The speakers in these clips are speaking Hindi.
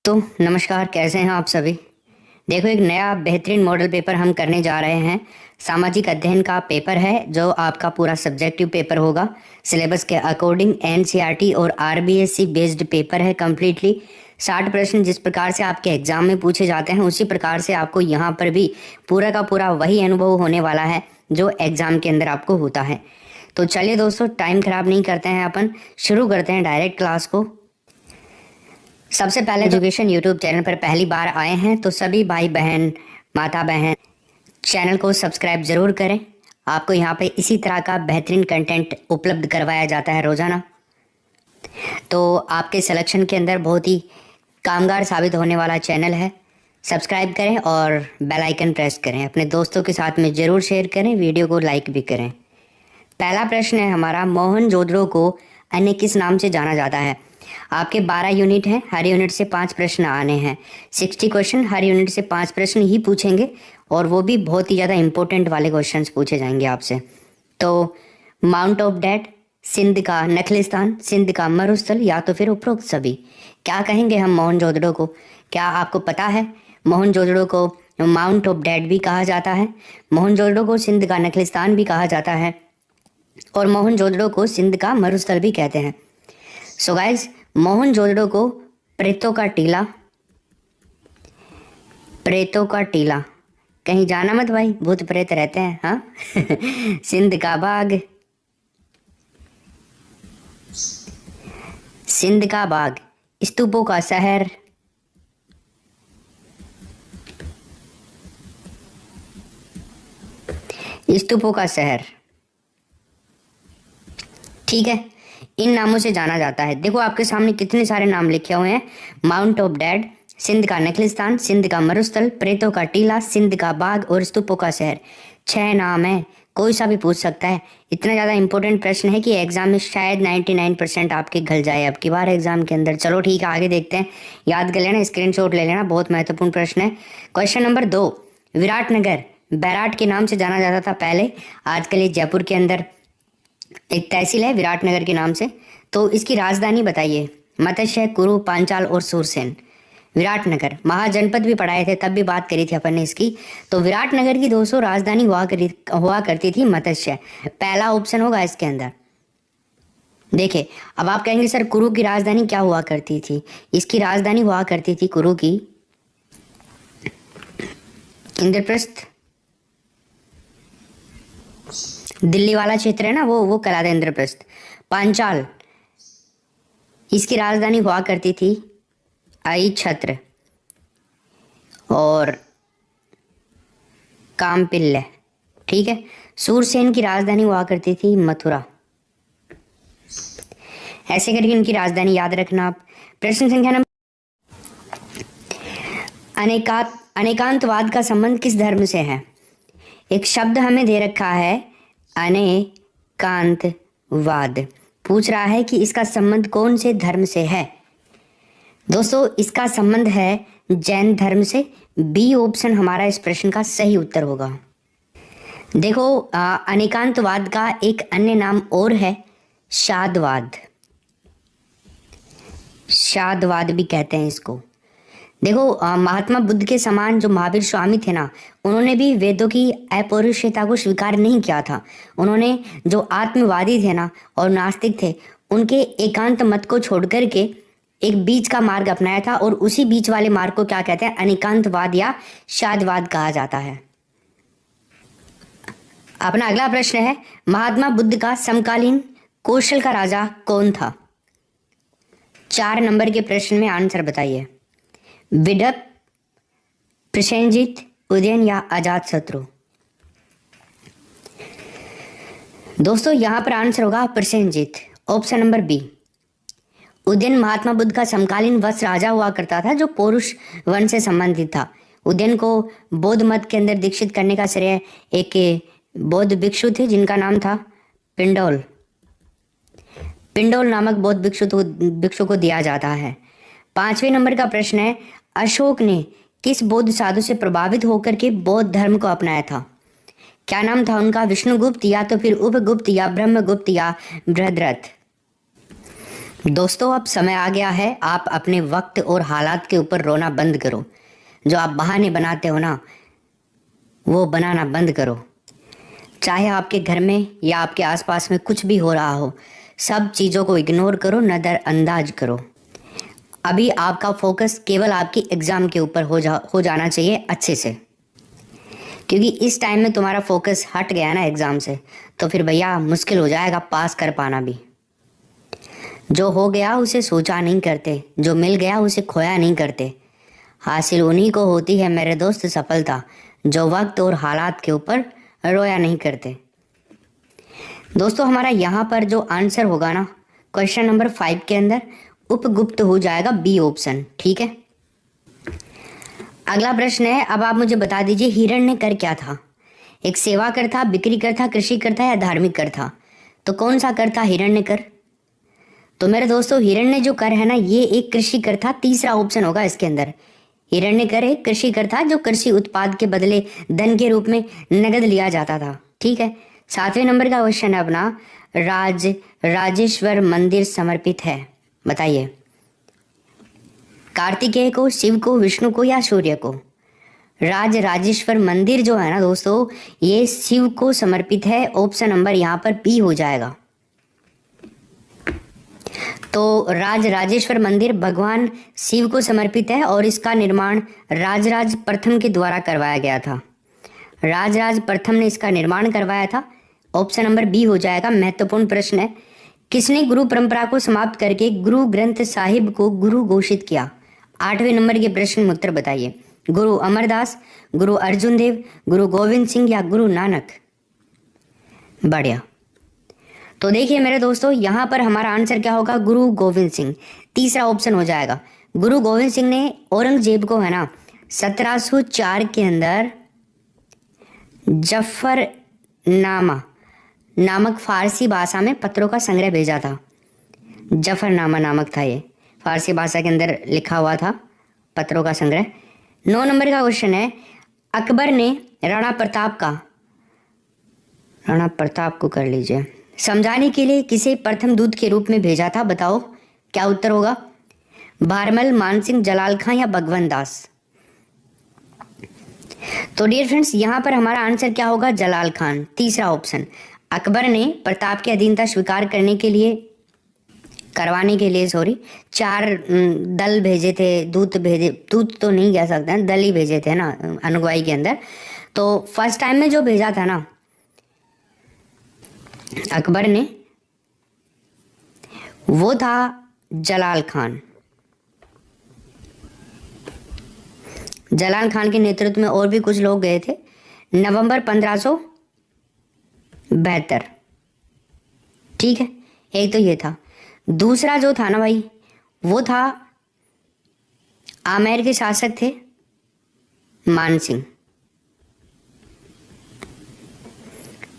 दोस्तों नमस्कार, कैसे हैं आप सभी। देखो, एक नया बेहतरीन मॉडल पेपर हम करने जा रहे हैं। सामाजिक अध्ययन का पेपर है जो आपका पूरा सब्जेक्टिव पेपर होगा। सिलेबस के अकॉर्डिंग एनसीईआरटी और आरबीएससी बेस्ड पेपर है कम्प्लीटली। 60 प्रश्न जिस प्रकार से आपके एग्जाम में पूछे जाते हैं उसी प्रकार से आपको यहाँ पर भी पूरा का पूरा वही अनुभव होने वाला है जो एग्जाम के अंदर आपको होता है। तो चलिए दोस्तों, टाइम खराब नहीं करते हैं, अपन शुरू करते हैं डायरेक्ट क्लास को। सबसे पहले एजुकेशन यूट्यूब चैनल पर पहली बार आए हैं तो सभी भाई बहन, माता बहन चैनल को सब्सक्राइब ज़रूर करें। आपको यहाँ पे इसी तरह का बेहतरीन कंटेंट उपलब्ध करवाया जाता है रोज़ाना, तो आपके सिलेक्शन के अंदर बहुत ही कामगार साबित होने वाला चैनल है। सब्सक्राइब करें और बेल आइकन प्रेस करें। अपने दोस्तों के साथ में ज़रूर शेयर करें, वीडियो को लाइक भी करें। पहला प्रश्न है हमारा, मोहनजोदड़ो को अन्य किस नाम से जाना जाता है। आपके 12 यूनिट हैं, हर यूनिट से 5 प्रश्न आने हैं। 60 क्वेश्चन, हर यूनिट से 5 प्रश्न ही पूछेंगे और वो भी बहुत ही ज़्यादा इंपॉर्टेंट वाले क्वेश्चंस पूछे जाएंगे आपसे। तो माउंट ऑफ डेथ, सिंध का नखलिस्तान, सिंध का मरुस्थल, या तो फिर उपरोक्त सभी। क्या कहेंगे हम मोहनजोदड़ो को? क्या आपको पता है? मोहनजोदड़ो को माउंट ऑफ डेथ भी कहा जाता है, मोहनजोदड़ो को सिंध का नखलिस्तान भी कहा जाता है और मोहनजोदड़ो को सिंध का मरुस्थल भी कहते हैं। सो गाइस, मोहनजोदड़ो को प्रेतों का टीला, कहीं जाना मत भाई, भूत प्रेत रहते हैं। हाँ सिंध का बाग, सिंध का बाग, स्तूपों का शहर, स्तूपों का शहर। ठीक है, इन नामों से जाना जाता है। देखो आपके सामने कितने सारे नाम लिखे हुए हैं। माउंट ऑफ डेथ, सिंध का नखलिस्तान, सिंध का मरुस्थल, प्रेतों का टीला, सिंध का बाग और स्तूपों का शहर। 6 नाम है, कोई सा भी पूछ सकता है। इतना ज़्यादा इंपॉर्टेंट प्रश्न है कि एग्जाम में शायद 99% आपके घल जाए अब की बार एग्जाम के अंदर। चलो ठीक है, आगे देखते हैं। याद कर लेना, स्क्रीनशॉट ले लेना, बहुत महत्वपूर्ण प्रश्न है। क्वेश्चन नंबर 2, विराटनगर बैराट के नाम से जाना जाता था पहले, आजकल ये जयपुर के अंदर एक तहसील है विराटनगर के नाम से। तो इसकी राजधानी बताइए। मत्स्य, कुरु, पांचाल और सूरसेन। विराटनगर महाजनपद भी पढ़ाए थे, तब भी बात करी थी अपन ने इसकी। तो विराटनगर की दोस्तों राजधानी हुआ करती थी मत्स्य। पहला ऑप्शन होगा इसके अंदर। देखिए, अब आप कहेंगे सर कुरु की राजधानी क्या हुआ करती थी? इसकी राजधानी हुआ करती थी कुरु की इंद्रप्रस्थ। दिल्ली वाला क्षेत्र है ना, वो कहलाता है इंद्रप्रस्थ। पांचाल, इसकी राजधानी हुआ करती थी अहिछत्र और कामपिल्ले। ठीक है, सूरसेन की राजधानी हुआ करती थी मथुरा। ऐसे करके इनकी राजधानी याद रखना आप। प्रश्न संख्या नंबर, अनेकांतवाद का संबंध किस धर्म से है? एक शब्द हमें दे रखा है अनेकांतवाद, पूछ रहा है कि इसका संबंध कौन से धर्म से है। दोस्तों इसका संबंध है जैन धर्म से। बी ऑप्शन हमारा इस प्रश्न का सही उत्तर होगा। देखो अनेकांतवाद का एक अन्य नाम और है शादवाद, शादवाद भी कहते हैं इसको। देखो महात्मा बुद्ध के समान जो महावीर स्वामी थे ना, उन्होंने भी वेदों की अपौरुषेयता को स्वीकार नहीं किया था। उन्होंने जो आत्मवादी थे ना और नास्तिक थे, उनके एकांत मत को छोड़ करके एक बीच का मार्ग अपनाया था और उसी बीच वाले मार्ग को क्या कहते हैं? अनेकांतवाद या शादवाद कहा जाता है। अपना अगला प्रश्न है, महात्मा बुद्ध का समकालीन कौशल का राजा कौन था? 4 नंबर के प्रश्न में आंसर बताइए। विदर्भ, प्रसेनजीत, उदयन या अजातशत्रु। दोस्तों यहां पर आंसर होगा Prasenjit, option number B. Udayan Mahatma Buddha का समकालीन वत्स राजा हुआ करता था जो पौरुष वंश से संबंधित था। उदयन को बौद्ध मत के अंदर दीक्षित करने का श्रेय एक बौद्ध भिक्षु थे जिनका नाम था पिंडोल नामक बौद्ध भिक्षु को दिया जाता है। 5वें नंबर का प्रश्न है, अशोक ने किस बौद्ध साधु से प्रभावित होकर के बौद्ध धर्म को अपनाया था? क्या नाम था उनका? विष्णुगुप्त, या तो फिर उपगुप्त, या ब्रह्मगुप्त, या बृहद्रथ। दोस्तों अब समय आ गया है, आप अपने वक्त और हालात के ऊपर रोना बंद करो। जो आप बहाने बनाते हो ना, वो बनाना बंद करो। चाहे आपके घर में या आपके आसपास में कुछ भी हो रहा हो, सब चीज़ों को इग्नोर करो, नज़रअंदाज करो। अभी आपका फोकस केवल आपकी एग्ज़ाम के ऊपर हो जाना चाहिए अच्छे से, क्योंकि इस टाइम में तुम्हारा फोकस हट गया ना एग्ज़ाम से, तो फिर भैया मुश्किल हो जाएगा पास कर पाना भी। जो हो गया उसे सोचा नहीं करते, जो मिल गया उसे खोया नहीं करते। हासिल उन्हीं को होती है मेरे दोस्त सफलता, जो वक्त और हालात के ऊपर रोया नहीं करते। दोस्तों हमारा यहाँ पर जो आंसर होगा ना, क्वेश्चन नंबर 5 के अंदर उपगुप्त हो जाएगा बी ऑप्शन। ठीक है, अगला प्रश्न है, अब आप मुझे बता दीजिए हिरण्य कर क्या था? एक सेवा कर था, बिक्री कर था, कृषि कर था या धार्मिक कर था? तो कौन सा कर था हिरण्य कर? तो मेरे दोस्तों हिरण्य जो कर है ना, ये एक कृषि कर था। तीसरा ऑप्शन होगा इसके अंदर। हिरण्य कर एक कृषि कर था जो कृषि उत्पाद के बदले धन के रूप में नगद लिया जाता था। ठीक है, 7वें नंबर का क्वेश्चन है अपना, राजेश्वर मंदिर समर्पित है, बताइए। कार्तिकेय को, शिव को, विष्णु को या सूर्य को? राजेश्वर मंदिर जो है ना दोस्तों, ये शिव को समर्पित है। ऑप्शन नंबर यहाँ पर बी हो जाएगा। तो राजेश्वर मंदिर भगवान शिव को समर्पित है और इसका निर्माण राजराज प्रथम के द्वारा करवाया गया था। राजराज प्रथम ने इसका निर्माण करवाया था। ऑप्शन नंबर बी हो जाएगा। महत्वपूर्ण प्रश्न है, किसने गुरु परंपरा को समाप्त करके गुरु ग्रंथ साहिब को गुरु घोषित किया? 8वें नंबर के प्रश्न में उत्तर बताइए। गुरु अमरदास, गुरु अर्जुन देव, गुरु गोविंद सिंह या गुरु नानक? बढ़िया। तो देखिए मेरे दोस्तों, यहाँ पर हमारा आंसर क्या होगा? गुरु गोविंद सिंह। तीसरा ऑप्शन हो जाएगा। गुरु गोविंद सिंह ने औरंगजेब को है ना 1704 के अंदर जफरनामा नामक फारसी भाषा में पत्रों का संग्रह भेजा था। जफरनामा नामक था ये, फारसी भाषा के अंदर लिखा हुआ था पत्रों का संग्रह। 9 नंबर का क्वेश्चन है, अकबर ने राणा प्रताप को कर लीजिए समझाने के लिए किसे प्रथम दूत के रूप में भेजा था? बताओ क्या उत्तर होगा? भारमल, मानसिंह, जलाल खां या भगवंत दास? तो डियर फ्रेंड्स, यहाँ पर हमारा आंसर क्या होगा? जलाल खान, तीसरा ऑप्शन। अकबर ने प्रताप की अधीनता स्वीकार करवाने के लिए 4 दल भेजे थे, दूत तो नहीं कह सकते हैं, दल ही भेजे थे ना अनुगवाई के अंदर। तो फर्स्ट टाइम में जो भेजा था ना अकबर ने, वो था जलाल खान। जलाल खान के नेतृत्व में और भी कुछ लोग गए थे। नवंबर 1572। ठीक है, एक तो ये था। दूसरा जो था ना भाई, वो था आमेर के शासक थे मानसिंह।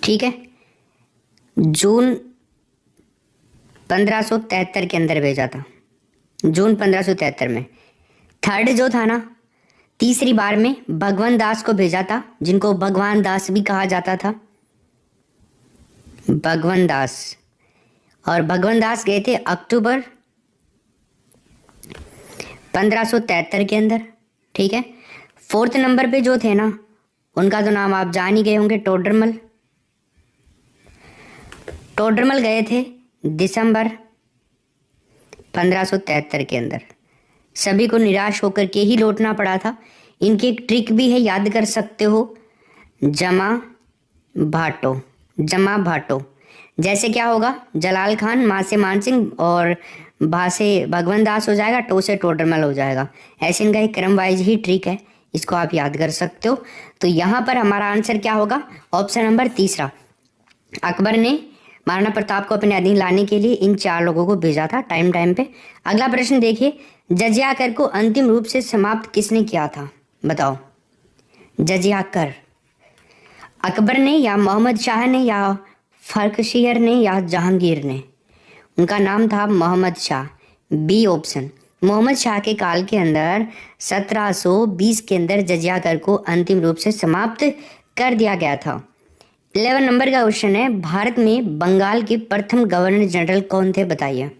ठीक है, जून 1573 के अंदर भेजा था, जून 1573 में। थर्ड जो था ना, तीसरी बार में भगवंत दास को भेजा था, जिनको भगवान दास भी कहा जाता था, भगवंत दास। और भगवंत दास गए थे अक्टूबर 1573 के अंदर। ठीक है, 4th नंबर पे जो थे ना, उनका तो नाम आप जान ही गए होंगे, टोडरमल। टोडरमल गए थे दिसंबर 1573 के अंदर। सभी को निराश होकर के ही लौटना पड़ा था। इनकी एक ट्रिक भी है, याद कर सकते हो, जमा भाटो। जैसे क्या होगा? जलाल खान, माँ से मानसिंह और भा से भगवंत दास हो जाएगा, टो से टोडरमल हो जाएगा। ऐसे इनका एक क्रम वाइज ही ट्रिक है, इसको आप याद कर सकते हो। तो यहाँ पर हमारा आंसर क्या होगा? ऑप्शन नंबर तीसरा। अकबर ने महाराणा प्रताप को अपने अधीन लाने के लिए इन 4 लोगों को भेजा था टाइम पे। अगला प्रश्न देखिए, जजिया कर को अंतिम रूप से समाप्त किसने किया था? बताओ। जजिया कर अकबर ने या मोहम्मद शाह ने या फर्खशियर ने या जहांगीर ने? उनका नाम था मोहम्मद शाह, बी ऑप्शन। मोहम्मद शाह के काल के अंदर 1720 के अंदर जजिया कर को अंतिम रूप से समाप्त कर दिया गया था। 11 नंबर का क्वेश्चन है, भारत में बंगाल के प्रथम गवर्नर जनरल कौन थे? बताइए।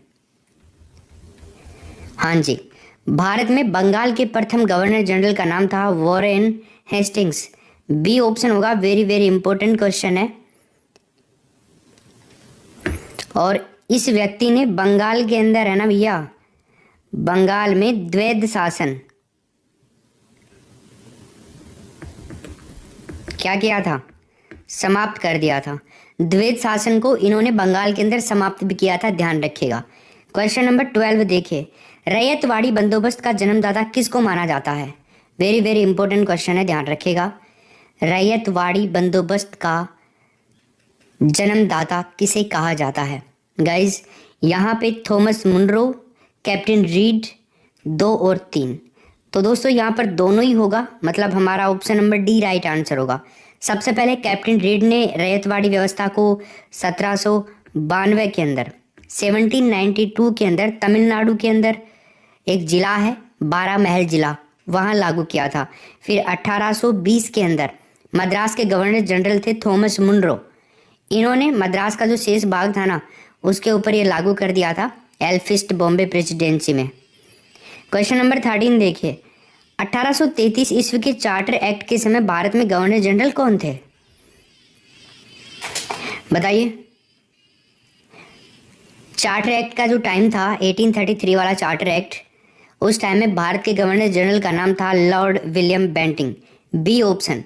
हाँ जी, भारत में बंगाल के प्रथम गवर्नर जनरल का नाम था वॉरेन हेस्टिंग्स। बी ऑप्शन होगा, वेरी वेरी इंपॉर्टेंट क्वेश्चन है। और इस व्यक्ति ने बंगाल के अंदर है ना भैया, बंगाल में द्वैध शासन क्या किया था, समाप्त कर दिया था। द्वैध शासन को इन्होंने बंगाल के अंदर समाप्त भी किया था, ध्यान रखिएगा। क्वेश्चन नंबर 12 देखिए, रैयतवाड़ी बंदोबस्त का जन्मदाता किसको माना जाता है? वेरी वेरी इंपॉर्टेंट क्वेश्चन है, ध्यान रखिएगा। रैयतवाड़ी बंदोबस्त का जन्मदाता किसे कहा जाता है? गाइज यहाँ पे थॉमस मुनरो, कैप्टन रीड, 2 और 3। तो दोस्तों यहाँ पर दोनों ही होगा, मतलब हमारा option number D right answer होगा। सबसे पहले कैप्टन रीड ने रैयतवाड़ी व्यवस्था को 1792 के अंदर, 1792 के अंदर तमिलनाडु के अंदर एक जिला है बारह महल जिला, वहाँ लागू किया था। फिर 1820 के अंदर मद्रास के गवर्नर जनरल थे थॉमस मुनरो, इन्होंने मद्रास का जो शेष भाग था ना उसके ऊपर ये लागू कर दिया था एल्फिस्ट बॉम्बे प्रेसिडेंसी में। क्वेश्चन नंबर 13 देखिए, 1833 ईस्वी के चार्टर एक्ट के समय भारत में गवर्नर जनरल कौन थे? बताइए। चार्टर एक्ट का जो टाइम था 1833 वाला चार्टर एक्ट, उस टाइम में भारत के गवर्नर जनरल का नाम था lord William Bentinck. B option.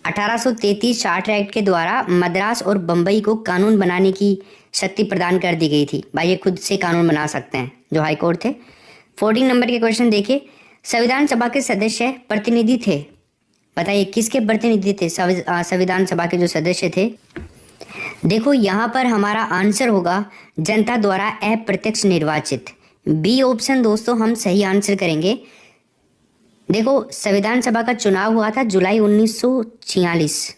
1833 charter act के द्वारा मद्रास और बम्बई को कानून बनाने की शक्ति प्रदान कर दी गई थी। भाई ये खुद से कानून बना सकते हैं जो हाई कोर्ट थे। 14 नंबर के क्वेश्चन देखिए, संविधान सभा के सदस्य प्रतिनिधि थे, बताइए किसके प्रतिनिधि थे संविधान सभा के जो सदस्य थे? देखो यहाँ पर हमारा आंसर होगा जनता द्वारा अप्रत्यक्ष निर्वाचित। बी ऑप्शन दोस्तों हम सही आंसर करेंगे। देखो संविधान सभा का चुनाव हुआ था जुलाई 1946,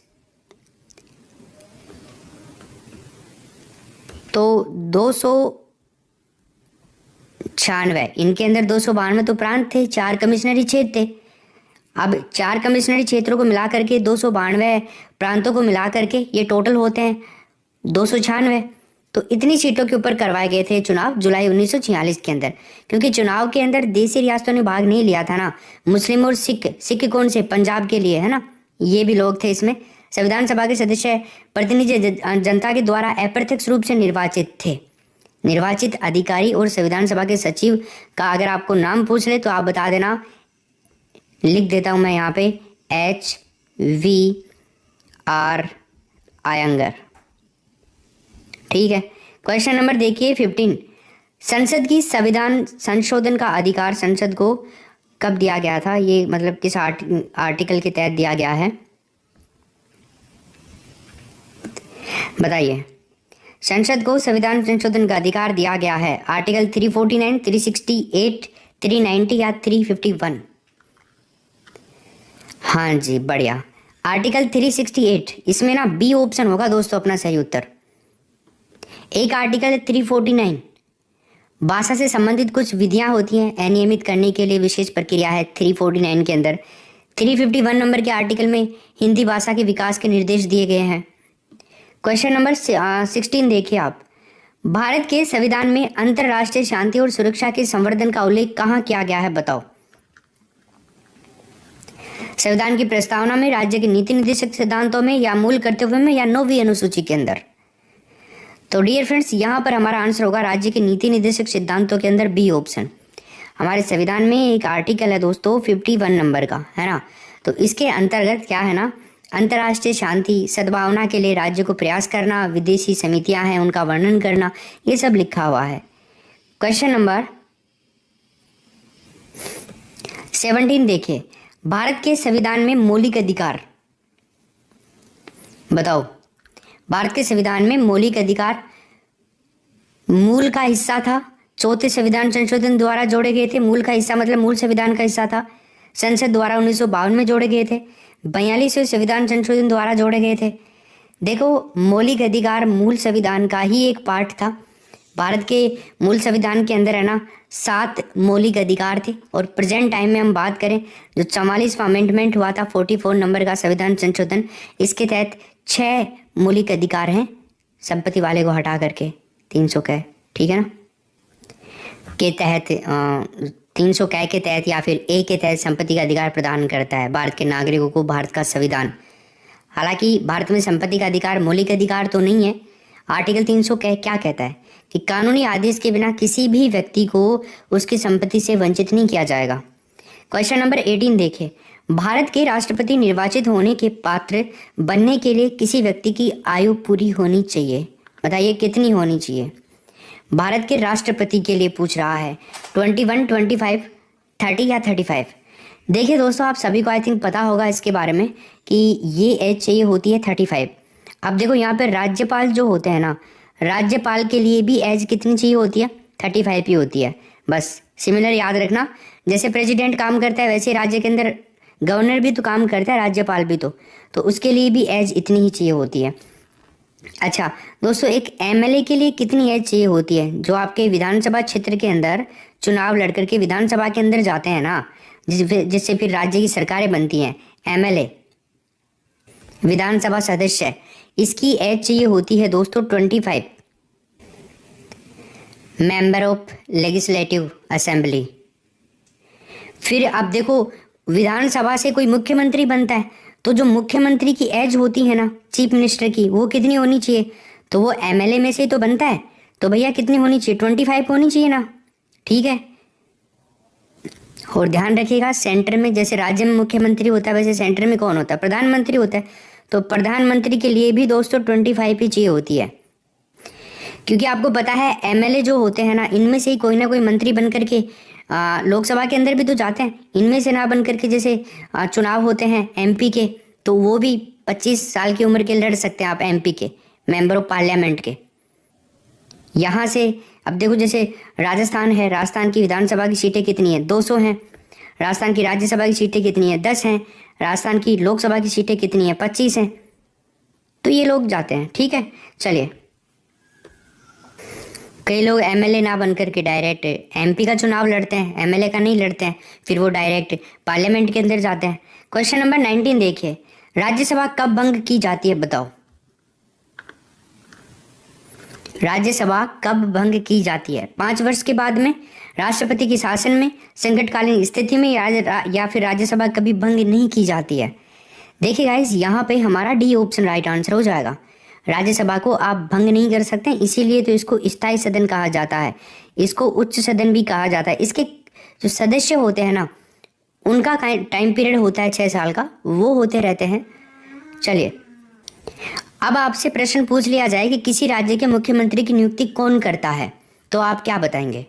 तो 296, इनके अंदर 292 तो प्रांत थे, 4 कमिश्नरी क्षेत्र थे। अब 4 कमिश्नरी क्षेत्रों को मिला करके 292 प्रांतों को मिला करके ये टोटल होते हैं 296। तो इतनी सीटों के ऊपर करवाए गए थे चुनाव जुलाई 1946 के अंदर, क्योंकि चुनाव के अंदर देसी रियासतों ने भाग नहीं लिया था ना, मुस्लिम और सिख कौन से, पंजाब के लिए है ना, ये भी लोग थे इसमें। संविधान सभा के सदस्य प्रतिनिधि जनता के द्वारा अप्रत्यक्ष रूप से निर्वाचित थे। निर्वाचित अधिकारी और संविधान सभा के सचिव का अगर आपको नाम पूछ ले तो आप बता देना, लिख देता हूं मैं यहाँ पे HVR आयंगर। ठीक है। क्वेश्चन नंबर देखिए 15, संसद की संविधान संशोधन का अधिकार संसद को कब दिया गया था? ये मतलब किस आर्टिकल के तहत दिया गया है बताइए। संसद को संविधान संशोधन का अधिकार दिया गया है आर्टिकल 349, 368, 390 या 351? हाँ जी बढ़िया, आर्टिकल 368। इसमें ना बी ऑप्शन होगा दोस्तों अपना सही उत्तर। एक आर्टिकल 349, भाषा से संबंधित कुछ विधियां होती हैं अनियमित करने के लिए विशेष प्रक्रिया है 349 के अंदर। 351 नंबर के आर्टिकल में हिंदी भाषा के विकास के निर्देश दिए गए हैं। क्वेश्चन नंबर 16 देखिए आप, भारत के संविधान में अंतर्राष्ट्रीय शांति और सुरक्षा के संवर्धन का उल्लेख कहाँ किया गया है बताओ। संविधान की प्रस्तावना में, राज्य के नीति निर्देशक सिद्धांतों में, या मूल कर्तव्यों में, या 9वीं अनुसूची के अंदर? तो डियर फ्रेंड्स यहाँ पर हमारा आंसर होगा राज्य के नीति निर्देशक सिद्धांतों के अंदर, बी ऑप्शन। हमारे संविधान में एक आर्टिकल है दोस्तों 51 नंबर का, है ना, तो इसके अंतर्गत क्या है ना, अंतर्राष्ट्रीय शांति सद्भावना के लिए राज्य को प्रयास करना, विदेशी समितियां हैं उनका वर्णन करना, ये सब लिखा हुआ है। क्वेश्चन नंबर 17 देखिए, भारत के संविधान में मौलिक अधिकार बताओ। भारत के संविधान में मौलिक अधिकार मूल का हिस्सा था, चौथे संविधान संशोधन द्वारा जोड़े गए थे। मूल का हिस्सा मतलब मूल संविधान का हिस्सा था, संसद द्वारा 1952 में जोड़े गए थे। 42वें संविधान संशोधन द्वारा जोड़े गए थे। देखो मौलिक अधिकार मूल संविधान का ही एक पार्ट था। भारत के मूल संविधान के अंदर है ना 7 मौलिक अधिकार थे, और प्रेजेंट टाइम में हम बात करें जो 44वां अमेंडमेंट हुआ था 44 नंबर का संविधान संशोधन, इसके तहत 6 मौलिक अधिकार हैं, संपत्ति वाले को हटा करके 300 का है, ठीक है ना। के तहत 300 कै के तहत या फिर ए के तहत संपत्ति का अधिकार प्रदान करता है भारत के नागरिकों को भारत का संविधान। हालांकि भारत में संपत्ति का अधिकार मौलिक अधिकार तो नहीं है। आर्टिकल 300 क्या कहता है कि कानूनी आदेश के बिना किसी भी व्यक्ति को उसकी संपत्ति से वंचित नहीं किया जाएगा। क्वेश्चन नंबर 18 देखें, भारत के राष्ट्रपति निर्वाचित होने के पात्र बनने के लिए किसी व्यक्ति की आयु पूरी होनी चाहिए। बताइए कितनी होनी चाहिए। भारत के राष्ट्रपति के लिए पूछ रहा है 21, 25, 30 या 35। देखिए दोस्तों, आप सभी को आई थिंक पता होगा इसके बारे में कि ये एज चाहिए होती है 35। अब देखो यहाँ पर राज्यपाल जो होते हैं ना, राज्यपाल के लिए भी एज कितनी चाहिए होती है, 35 ही होती है। बस सिमिलर याद रखना, जैसे प्रेसिडेंट काम करता है वैसे राज्य के अंदर गवर्नर भी तो काम करता है, राज्यपाल भी तो उसके लिए भी एज इतनी ही चाहिए होती है। अच्छा दोस्तों, एक एमएलए के लिए कितनी एज चाहिए होती है, जो आपके विधानसभा क्षेत्र के अंदर चुनाव लड़कर के विधानसभा के अंदर जाते हैं ना, जिससे फिर राज्य की सरकारें बनती हैं। एमएलए विधानसभा सदस्य, इसकी एज चाहिए होती है दोस्तों 25। Member of legislative assembly. फिर अब देखो, विधानसभा से कोई मुख्यमंत्री बनता है तो जो मुख्यमंत्री की एज होती है ना, चीफ मिनिस्टर की, वो कितनी होनी चाहिए, तो वो एमएलए में से तो बनता है, तो भैया कितनी होनी चाहिए, 25 होनी चाहिए ना। ठीक है, और ध्यान रखिएगा सेंटर में, जैसे राज्य में मुख्यमंत्री होता है वैसे सेंटर में कौन होता है, प्रधानमंत्री होता है। तो प्रधानमंत्री के लिए भी दोस्तों 25 ही चाहिए होती है, क्योंकि आपको पता है एमएलए जो होते हैं ना, इनमें से ही कोई ना कोई मंत्री बन करके लोकसभा के अंदर भी तो जाते हैं। इनमें से ना बन करके जैसे चुनाव होते हैं एमपी के, तो वो भी 25 साल की उम्र के लड़ सकते हैं आप, एमपी के मेंबर ऑफ पार्लियामेंट के। यहाँ से अब देखो, जैसे राजस्थान है, राजस्थान की विधानसभा की सीटें कितनी है, 200 हैं। राजस्थान की राज्यसभा की सीटें कितनी है, 10 हैं। राजस्थान की लोकसभा की सीटें कितनी है, 25 हैं। तो ये लोग जाते हैं। ठीक है, चलिए। कई लोग एमएलए ना बन करके डायरेक्ट एमपी का चुनाव लड़ते हैं, एमएलए का नहीं लड़ते हैं, फिर वो डायरेक्ट पार्लियामेंट के अंदर जाते हैं। क्वेश्चन नंबर 19 देखिए, राज्यसभा कब भंग की जाती है, बताओ। राज्यसभा कब भंग की जाती है, 5 वर्ष के बाद में, राष्ट्रपति के शासन में, संकटकालीन स्थिति में, या फिर राज्यसभा कभी भंग नहीं की जाती है। देखिए गाइस, यहाँ पे हमारा डी ऑप्शन राइट आंसर हो जाएगा। राज्यसभा को आप भंग नहीं कर सकते, इसीलिए तो इसको स्थायी सदन कहा जाता है, इसको उच्च सदन भी कहा जाता है। इसके जो सदस्य होते हैं ना, उनका टाइम पीरियड होता है 6 साल का, वो होते रहते हैं। चलिए, अब आपसे प्रश्न पूछ लिया जाए कि किसी राज्य के मुख्यमंत्री की नियुक्ति कौन करता है, तो आप क्या बताएंगे।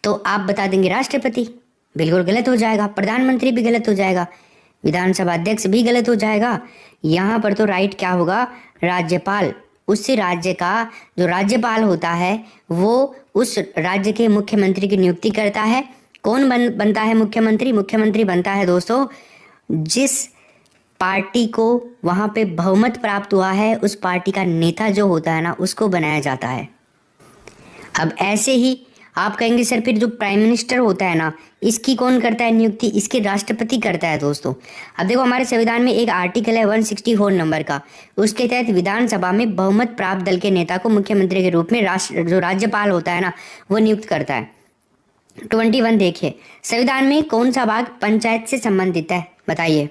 तो आप बता देंगे राष्ट्रपति, बिल्कुल गलत हो जाएगा। प्रधानमंत्री भी गलत हो जाएगा, विधानसभा अध्यक्ष भी गलत हो जाएगा। यहाँ पर तो राइट क्या होगा, राज्यपाल। उससे राज्य का जो राज्यपाल होता है वो उस राज्य के मुख्यमंत्री की नियुक्ति करता है। कौन बनता है मुख्यमंत्री, मुख्यमंत्री बनता है दोस्तों जिस पार्टी को वहाँ पे बहुमत प्राप्त हुआ है, उस पार्टी का नेता जो होता है ना, उसको बनाया जाता है। अब ऐसे ही आप कहेंगे सर फिर जो प्राइम मिनिस्टर होता है ना, इसकी कौन करता है नियुक्ति, इसके राष्ट्रपति करता है दोस्तों। अब देखो, हमारे संविधान में एक आर्टिकल है 164 नंबर का, उसके तहत विधानसभा में बहुमत प्राप्त दल के नेता को मुख्यमंत्री के रूप में जो राज्यपाल होता है ना, वो नियुक्त करता है। 21 देखिए, संविधान में कौन सा भाग पंचायत से संबंधित है, बताइए।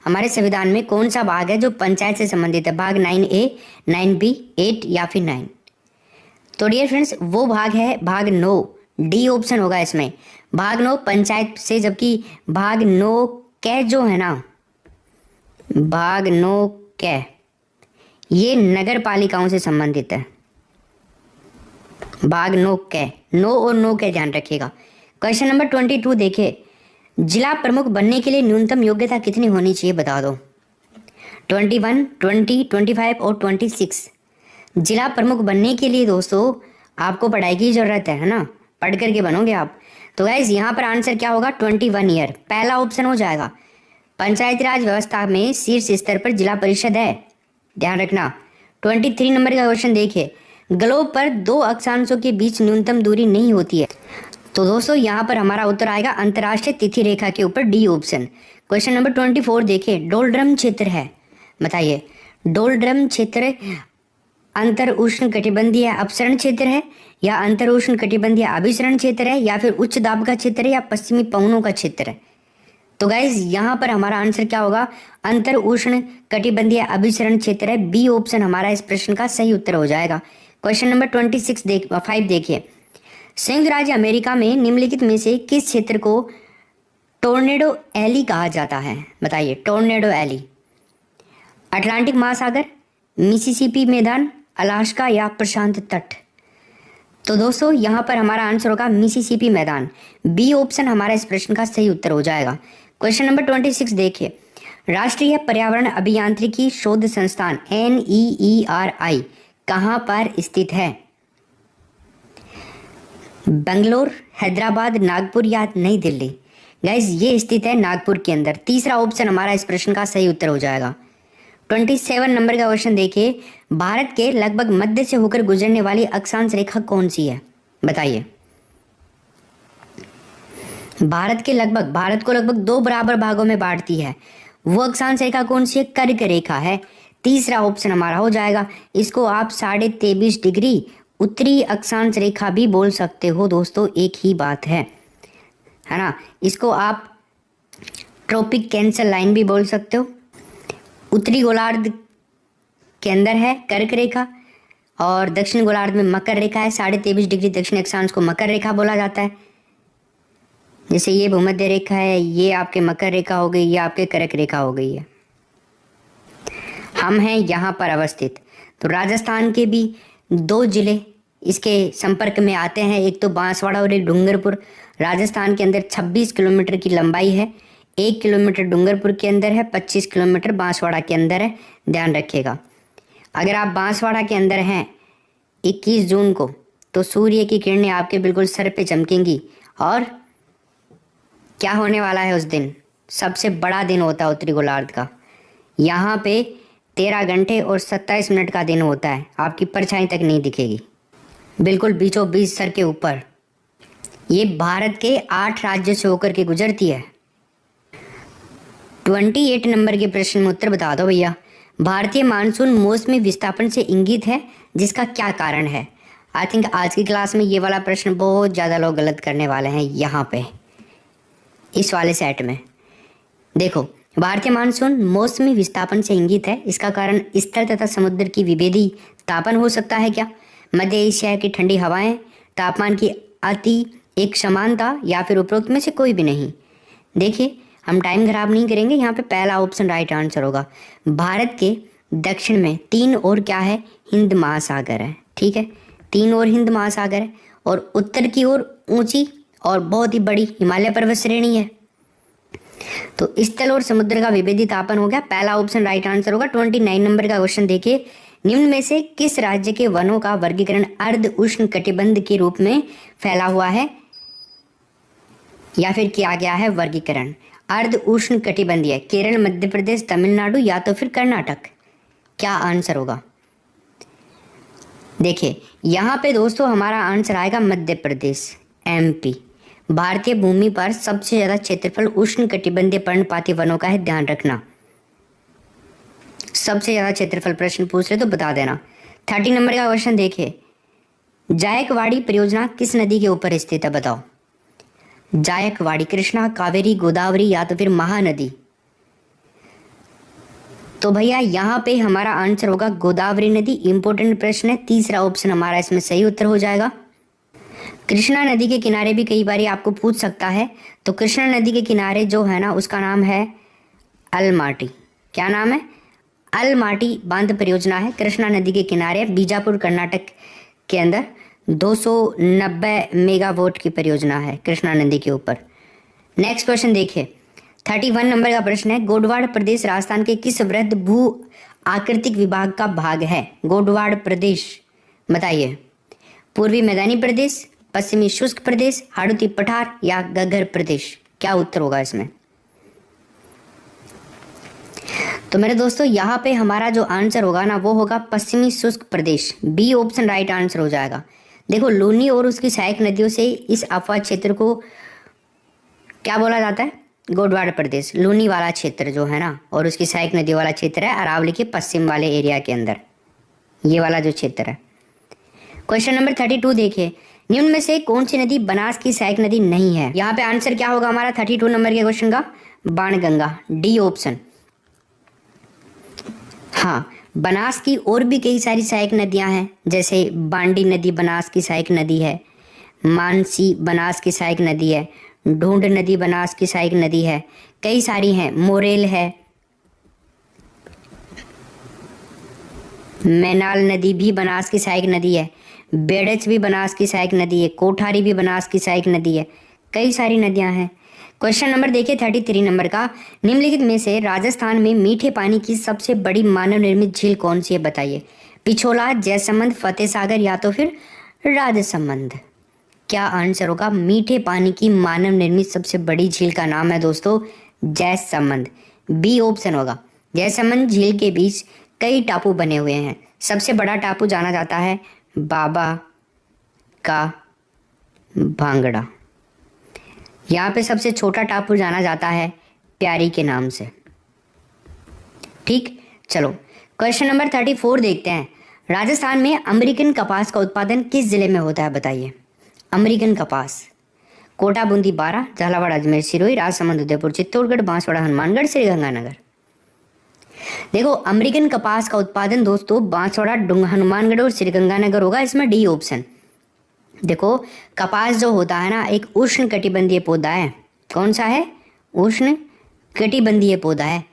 हमारे संविधान में कौन सा भाग है जो पंचायत से संबंधित है, भाग 9A, 9B, 8 या फिर 9। तो डियर फ्रेंड्स, वो भाग है भाग 9, डी ऑप्शन होगा इसमें, भाग 9 पंचायत से, जबकि भाग 9 कै जो है ना, भाग 9 कै, ये नगर पालिकाओं से संबंधित है। भाग 9 कै, 9 और 9 कै ध्यान रखिएगा। क्वेश्चन नंबर 22 देखिए, जिला प्रमुख बनने के लिए न्यूनतम योग्यता कितनी होनी चाहिए, बता दो। 21, 20, 25 और 26। जिला प्रमुख बनने के लिए दोस्तों आपको पढ़ाई की जरूरत है ना, पढ़ करके बनोगे आप। तो गाइस यहाँ पर आंसर क्या होगा, 21 ईयर, पहला ऑप्शन हो जाएगा। पंचायती राज व्यवस्था में शीर्ष स्तर पर जिला परिषद है, ध्यान रखना। 23 नंबर का क्वेश्चन देखिए, ग्लोब पर 2 अक्षांशों के बीच न्यूनतम दूरी नहीं होती है। तो दोस्तों यहाँ पर हमारा उत्तर आएगा अंतर्राष्ट्रीय तिथि रेखा के ऊपर, डी ऑप्शन। क्वेश्चन नंबर 24 देखिए, डोलड्रम क्षेत्र है, बताइए। डोलड्रम क्षेत्र अंतर उष्ण कटिबंधीय अपसरण क्षेत्र है, या अंतर उष्ण कटिबंधीय अभिसरण क्षेत्र है, या फिर उच्च दाब का क्षेत्र है, या पश्चिमी पवनों का क्षेत्र है। तो गाइज यहाँ पर हमारा आंसर क्या होगा, अंतर उष्ण कटिबंधीय अभिसरण क्षेत्र है। बी ऑप्शन हमारा इस प्रश्न का सही उत्तर हो जाएगा। क्वेश्चन नंबर 5 देखिए, संयुक्त राज्य अमेरिका में निम्नलिखित में से किस क्षेत्र को टोर्नेडो एली कहा जाता है? बताइए, टोर्नेडो एली। अटलांटिक महासागर, मिसिसिपी मैदान, अलास्का या प्रशांत तट? तो दोस्तों यहाँ पर हमारा आंसर होगा मिसिसिपी मैदान। बी ऑप्शन हमारा इस प्रश्न का सही उत्तर हो जाएगा। क्वेश्चन नंबर 26 देखिए, राष्ट्रीय पर्यावरण अभियांत्रिकी शोध संस्थान NEERI कहाँ पर स्थित है? बंगलोर, हैदराबाद, नागपुर या नई दिल्ली? गाइज ये स्थित है नागपुर के अंदर। तीसरा ऑप्शन हमारा इस प्रश्न का सही उत्तर हो जाएगा। 27 नंबर का क्वेश्चन देखिए, भारत के लगभग मध्य से होकर गुजरने वाली अक्षांश रेखा कौन सी है? बताइए। भारत को लगभग 2 बराबर भागों में बांटती है, वो अक्षांश रेखा कौन सी है? कर्क रेखा है। तीसरा ऑप्शन हमारा हो जाएगा। इसको आप 23.5 डिग्री उत्तरी अक्षांश रेखा भी बोल सकते हो दोस्तों, एक ही बात है ना। इसको आप ट्रॉपिक कैंसर लाइन भी बोल सकते हो। उत्तरी गोलार्ध के अंदर है कर्क रेखा और दक्षिण गोलार्ध में मकर रेखा है। 23.5 डिग्री दक्षिण अक्षांश को मकर रेखा बोला जाता है। जैसे ये भूमध्य रेखा है, ये आपके मकर रेखा हो गई, ये आपके कर्क रेखा हो गई है। हम हैं यहाँ पर अवस्थित। तो राजस्थान के भी 2 जिले इसके संपर्क में आते हैं, एक तो बांसवाड़ा और एक डूंगरपुर। राजस्थान के अंदर 26 किलोमीटर की लंबाई है, 1 किलोमीटर डूंगरपुर के अंदर है, 25 किलोमीटर बांसवाड़ा के अंदर है, ध्यान रखिएगा। अगर आप बांसवाड़ा के अंदर हैं 21 जून को, तो सूर्य की किरणें आपके बिल्कुल सर पे चमकेंगी। और क्या होने वाला है उस दिन? सबसे बड़ा दिन होता है उत्तरी गोलार्ध का। यहाँ पे 13 घंटे और 27 मिनट का दिन होता है, आपकी परछाई तक नहीं दिखेगी, बिल्कुल बीचों बीच सर के ऊपर। ये भारत के 8 राज्यों से होकर के गुजरती है। 28 नंबर के प्रश्न में उत्तर बता दो भैया। भारतीय मानसून मौसमी विस्थापन से इंगित है, जिसका क्या कारण है? आई थिंक आज की क्लास में ये वाला प्रश्न बहुत ज़्यादा लोग गलत करने वाले हैं। यहाँ पे इस वाले सेट में देखो, भारतीय मानसून मौसमी विस्थापन से इंगित है, इसका कारण स्थल तथा समुद्र की विभेदी तापन हो सकता है क्या? मध्य एशिया की ठंडी हवाएं, तापमान की अति एक समानता, या फिर उपरोक्त में से कोई भी नहीं? देखिए, हम टाइम खराब नहीं करेंगे, यहाँ पे पहला ऑप्शन राइट आंसर होगा। भारत के दक्षिण में 3 और क्या है? हिंद महासागर है। ठीक है, 3 और हिंद महासागर है, और उत्तर की ओर ऊंची और बहुत ही बड़ी हिमालय पर्वत श्रेणी है। तो स्थल और समुद्र का विभेदी तापन हो गया, पहला ऑप्शन राइट आंसर होगा। 29 नंबर का क्वेश्चन देखिए, निम्न में से किस राज्य के वनों का वर्गीकरण अर्ध उष्ण कटिबंध के रूप में फैला हुआ है या फिर किया गया है? वर्गीकरण अर्ध उष्ण कटिबंधीय, केरल, मध्य प्रदेश, तमिलनाडु या तो फिर कर्नाटक? क्या आंसर होगा? देखिए यहाँ पे दोस्तों हमारा आंसर आएगा मध्य प्रदेश, MP। भारतीय भूमि पर सबसे ज्यादा क्षेत्रफल उष्ण कटिबंधीय पर्णपाती वनों का है, ध्यान रखना। सबसे ज्यादा क्षेत्रफल प्रश्न पूछ रहे तो बता देना। 30 नंबर का क्वेश्चन देखिए, जायकवाड़ी परियोजना किस नदी के ऊपर स्थित है? बताओ। जायकवाड़ी कृष्णा, कावेरी, गोदावरी या तो फिर महानदी? तो भैया यहाँ पे हमारा आंसर होगा गोदावरी नदी। इंपॉर्टेंट प्रश्न है, तीसरा ऑप्शन हमारा इसमें सही उत्तर हो जाएगा। कृष्णा नदी के किनारे भी कई बार आपको पूछ सकता है, तो कृष्णा नदी के किनारे जो है ना, उसका नाम है अलमाटी। क्या नाम है? अलमाटी बांध परियोजना है, कृष्णा नदी के किनारे, बीजापुर कर्नाटक के अंदर। 290 मेगावाट की परियोजना है कृष्णा नदी के ऊपर। नेक्स्ट क्वेश्चन देखिए, 31 नंबर का प्रश्न है, गोडवाड़ प्रदेश राजस्थान के किस वृहद भू आकृतिक विभाग का भाग है? गोडवाड़ प्रदेश बताइए। पूर्वी मैदानी प्रदेश, पश्चिमी शुष्क प्रदेश, हाड़ौती पठार या गग्गर प्रदेश? क्या उत्तर होगा इसमें? तो मेरे दोस्तों यहाँ पे हमारा जो आंसर होगा ना, वो होगा पश्चिमी शुष्क प्रदेश। बी ऑप्शन राइट आंसर हो जाएगा। देखो, लूनी और उसकी सहायक नदियों से इस अपवाद क्षेत्र को क्या बोला जाता है? गोडवाड़ प्रदेश। लूनी वाला क्षेत्र जो है ना, और उसकी सहायक नदी वाला क्षेत्र है अरावली के पश्चिम वाले एरिया के अंदर। ये वाला जो क्षेत्र है। क्वेश्चन नंबर 32 देखिए, निम्न में से कौन सी नदी बनास की सहायक नदी नहीं है? यहाँ पे आंसर क्या होगा हमारा 32 नंबर के क्वेश्चन का? Banganga, D option. हाँ, बनास की और भी कई सारी सहायक नदियां हैं, जैसे बांडी नदी बनास की सहायक नदी है, मानसी बनास की सहायक नदी है, ढूंढ नदी बनास की सहायक नदी है, कई सारी हैं, मोरेल है, मैनाल नदी भी बनास की सहायक नदी है, बेड़च भी बनास की सहायक नदी है, कोठारी भी बनास की सहायक नदी है, कई सारी नदियां हैं। क्वेश्चन नंबर देखिए 33 नंबर का, निम्नलिखित में से राजस्थान में मीठे पानी की सबसे बड़ी मानव निर्मित झील कौन सी है? बताइए। पिछोला, जयसमंद, फतेह सागर या तो फिर राजसमंद। क्या आंसर होगा? मीठे पानी की मानव निर्मित सबसे बड़ी झील का नाम है दोस्तों जयसमंद, बी ऑप्शन होगा। जयसमंद झील के बीच कई टापू बने हुए हैं। सबसे बड़ा टापू जाना जाता है बाबा का भांगड़ा। यहाँ पे सबसे छोटा टापू जाना जाता है प्यारी के नाम से। ठीक, चलो क्वेश्चन नंबर 34 देखते हैं। राजस्थान में अमेरिकन कपास का उत्पादन किस जिले में होता है? बताइए। अमेरिकन कपास, कोटा, बूंदी, बारा, झालावाड़, अजमेर, सिरोही, राजसमंद, उदयपुर, चित्तौड़गढ़, बांसवाड़ा, हनुमानगढ़, श्रीगंगानगर। देखो, अमेरिकन कपास का उत्पादन दोस्तों बांसवाड़ा, हनुमानगढ़ और श्रीगंगानगर होगा, इसमें डी ऑप्शन। देखो, कपास जो होता है ना, एक उष्ण कटिबंधीय पौधा है। कौन सा है? उष्ण कटिबंधीय पौधा है,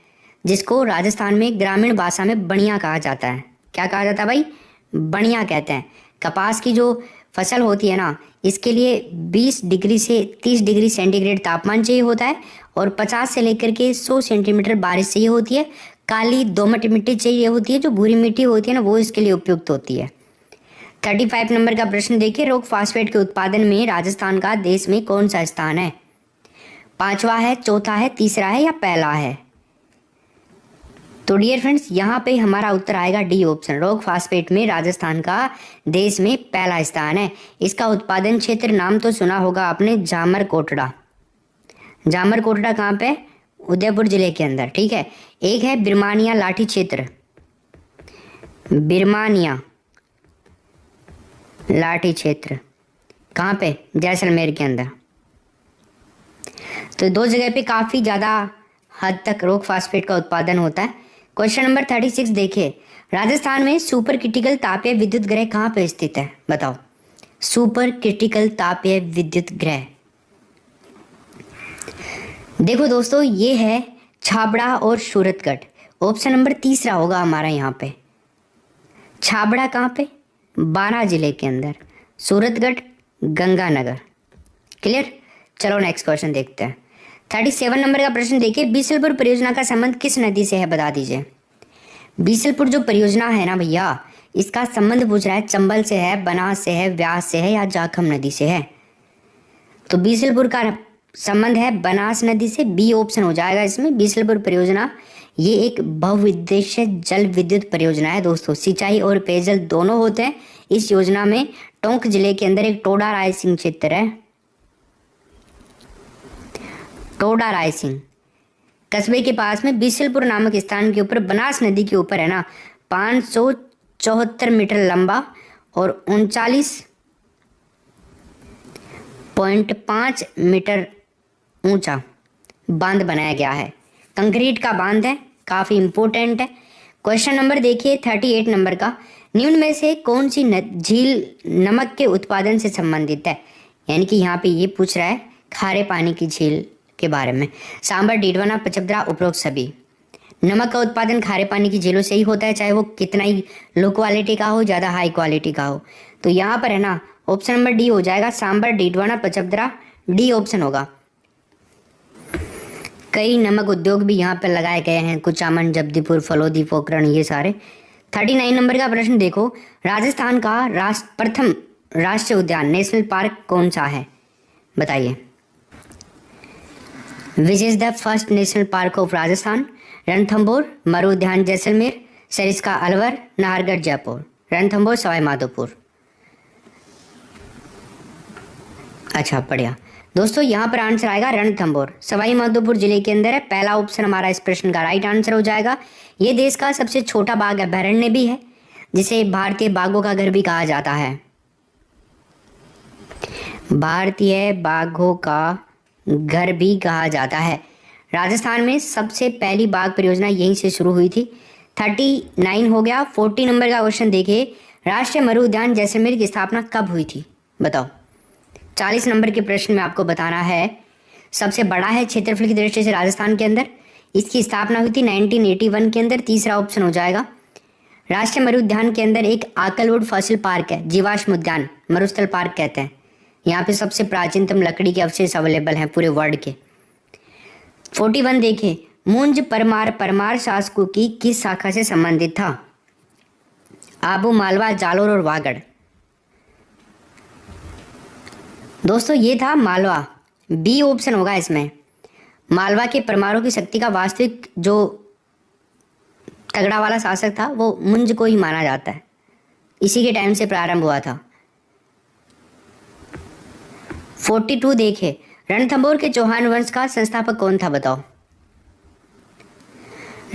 जिसको राजस्थान में ग्रामीण भाषा में बढ़िया कहा जाता है। क्या कहा जाता है भाई? बढ़िया कहते हैं। कपास की जो फसल होती है ना, इसके लिए 20 डिग्री से 30 डिग्री सेंटीग्रेड तापमान चाहिए होता है और 50 से लेकर के 100 सेंटीमीटर बारिश चाहिए होती है। काली दोमट मिट्टी चाहिए होती है, जो भूरी मिट्टी होती है ना, वो इसके लिए उपयुक्त होती है। 35 नंबर का प्रश्न देखिए, रॉक फास्फेट के उत्पादन में राजस्थान का देश में कौन सा स्थान है? 5वां है, चौथा है, तीसरा है या पहला है? तो डियर फ्रेंड्स, यहाँ पे हमारा उत्तर आएगा डी ऑप्शन। रॉक फास्फेट में राजस्थान का देश में पहला स्थान है। इसका उत्पादन क्षेत्र नाम तो सुना होगा आपने, जामर कोटड़ा। जामर कोटड़ा कहाँ पे? उदयपुर जिले के अंदर। ठीक है। एक है बिरमानिया लाठी क्षेत्र, बिरमानिया लाठी क्षेत्र कहाँ पे? जैसलमेर के अंदर। तो दो जगह पे काफ़ी ज़्यादा हद तक रॉक फास्फेट का उत्पादन होता है। क्वेश्चन नंबर 36 देखिए, राजस्थान में सुपर क्रिटिकल तापीय विद्युत ग्रह कहाँ पे स्थित है? बताओ। सुपर क्रिटिकल तापीय विद्युत ग्रह, देखो दोस्तों, ये है छाबड़ा और सूरतगढ़। ऑप्शन नंबर तीसरा होगा हमारा यहाँ पे। छाबड़ा कहाँ पे? बारा जिले के अंदर, सूरतगढ़ गंगानगर। क्लियर? चलो नेक्स्ट क्वेश्चन देखते हैं। 37 नंबर का प्रश्न देखिए, बीसलपुर परियोजना का संबंध किस नदी से है? बता दीजिए। बीसलपुर जो परियोजना है ना भैया, इसका संबंध पूछ रहा है, चंबल से है, बनास से है, व्यास से है या जाखम नदी से है? तो बीसलपुर का संबंध है बनास नदी से, बी ऑप्शन हो जाएगा इसमें। बीसलपुर परियोजना ये एक बहुउद्देश्य जल विद्युत परियोजना है दोस्तों। सिंचाई और पेयजल दोनों होते हैं इस योजना में। टोंक जिले के अंदर एक टोडा रायसिंह क्षेत्र है, टोडा रायसिंह कस्बे के पास में बीसलपुर नामक स्थान के ऊपर बनास नदी के ऊपर है ना 574 मीटर लंबा और 39.5 मीटर ऊंचा बांध बनाया गया है। कंक्रीट का बांध है, काफ़ी इंपॉर्टेंट है। क्वेश्चन नंबर देखिए 38 नंबर का, निम्न में से कौन सी झील नमक के उत्पादन से संबंधित है? यानी कि यहाँ पे ये पूछ रहा है खारे पानी की झील के बारे में। सांबर, डीडवाना, पचपदरा, उपरोक्त सभी। नमक का उत्पादन खारे पानी की झीलों से ही होता है, चाहे वो कितना ही लो क्वालिटी का हो, ज़्यादा हाई क्वालिटी का हो। तो यहाँ पर है ना ऑप्शन नंबर डी हो जाएगा, सांबर, डीडवाना, पचपदरा, डी ऑप्शन होगा। कई नमक उद्योग भी यहाँ पर लगाए गए हैं, कुचामन, जबदीपुर, फलोदी, पोखरण, ये सारे। 39 नंबर का प्रश्न देखो, राजस्थान का प्रथम राष्ट्रीय उद्यान नेशनल पार्क कौन सा है? बताइए। Which is the first national park of Rajasthan? Ranthambore, मरु उद्यान जैसलमेर, सरिस्का अलवर, नाहरगढ़ जयपुर। रणथंभौर, सवाई माधोपुर। अच्छा, बढ़िया दोस्तों, यहाँ पर आंसर आएगा रणथंभौर, सवाई माधोपुर जिले के अंदर है। पहला ऑप्शन हमारा इस प्रश्न का राइट आंसर हो जाएगा। ये देश का सबसे छोटा बाघ अभयारण्य भी है। जिसे भारतीय बाघों का घर भी कहा जाता है? भारतीय बाघों का घर भी कहा जाता है। राजस्थान में सबसे पहली बाघ परियोजना यहीं से शुरू हुई थी। 39 हो गया। 40 नंबर का क्वेश्चन देखिए, राष्ट्रीय मरु उद्यान जैसलमेर की स्थापना कब हुई थी? बताओ। 40 नंबर के प्रश्न में आपको बताना है। सबसे बड़ा है क्षेत्रफल की दृष्टि से राजस्थान के अंदर। इसकी स्थापना हुई थी 1981 के अंदर। तीसरा ऑप्शन हो जाएगा। राष्ट्रीय मरु उद्यान के अंदर एक आकलवुड फॉसिल पार्क है, जीवाश्म उद्यान, मरुस्थल पार्क कहते हैं। यहाँ पे सबसे प्राचीनतम लकड़ी के अवशेष अवेलेबल हैं पूरे वर्ल्ड के। 41 देखिए, मुंज परमार शासकों की किस शाखा से संबंधित था? आबू, मालवा, जालोर और वागड़। दोस्तों ये था मालवा। बी ऑप्शन होगा इसमें। मालवा के परमारों की शक्ति का वास्तविक जो तगड़ा वाला शासक था वो मुंज को ही माना जाता है। इसी के टाइम से प्रारंभ हुआ था। 42 देखे, रणथंभौर के चौहान वंश का संस्थापक कौन था? बताओ।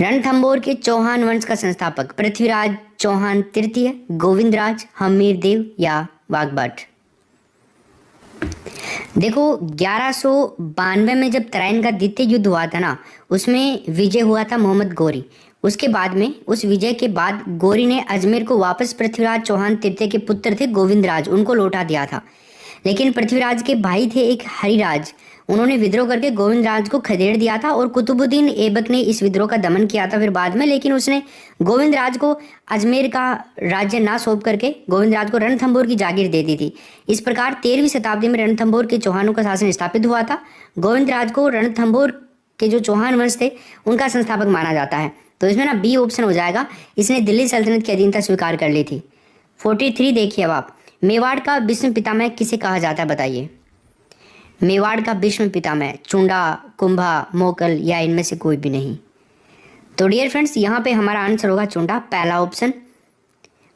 रणथंभौर के चौहान वंश का संस्थापक पृथ्वीराज चौहान तृतीय, गोविंदराज, हमीरदेव या वाघभट। देखो 1192 में जब तराइन का द्वितीय युद्ध हुआ था ना, उसमें विजय हुआ था मोहम्मद गौरी। उसके बाद में उस विजय के बाद गौरी ने अजमेर को वापस पृथ्वीराज चौहान तृतीय के पुत्र थे गोविंदराज, उनको लौटा दिया था। लेकिन पृथ्वीराज के भाई थे एक हरिराज, उन्होंने विद्रोह करके गोविंदराज को खदेड़ दिया था और कुतुबुद्दीन ऐबक ने इस विद्रोह का दमन किया था फिर बाद में। लेकिन उसने गोविंदराज को अजमेर का राज्य ना सौंप करके गोविंदराज को रणथंभौर की जागीर दे दी थी। इस प्रकार 13वीं शताब्दी में रणथंभौर के चौहानों का शासन स्थापित हुआ था। गोविंदराज को रणथंभौर के जो चौहान वंश थे उनका संस्थापक माना जाता है। तो इसमें ना बी ऑप्शन हो जाएगा। इसने दिल्ली सल्तनत की अधीनता स्वीकार कर ली थी। 43 देखिए अब आप, मेवाड़ का भीष्म पितामह किसे कहा जाता है? बताइए। मेवाड़ का भीष्म पितामह चुंडा, कुंभा, मोकल या इनमें से कोई भी नहीं। तो डियर फ्रेंड्स, यहाँ पे हमारा आंसर होगा चुंडा, पहला ऑप्शन।